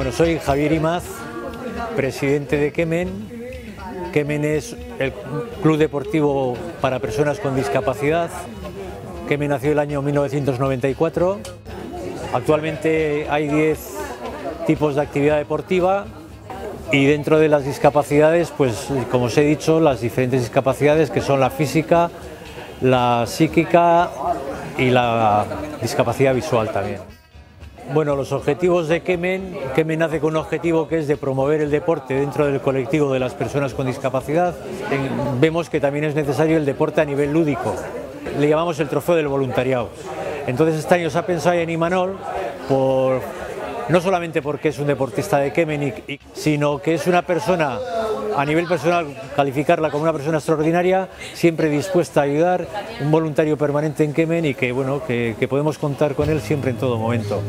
Bueno, soy Javier Imaz, presidente de Kemen. Kemen es el club deportivo para personas con discapacidad. Kemen nació el año 1994. Actualmente hay 10 tipos de actividad deportiva y dentro de las discapacidades, pues como os he dicho, las diferentes discapacidades que son la física, la psíquica y la discapacidad visual también. Bueno, los objetivos de Kemen nace con un objetivo que es de promover el deporte dentro del colectivo de las personas con discapacidad. Vemos que también es necesario el deporte a nivel lúdico. Le llamamos el trofeo del voluntariado. Entonces este año se ha pensado en Imanol no solamente porque es un deportista de Kemen, sino que es una persona, a nivel personal, calificarla como una persona extraordinaria, siempre dispuesta a ayudar, un voluntario permanente en Kemen y que, bueno, que podemos contar con él siempre en todo momento.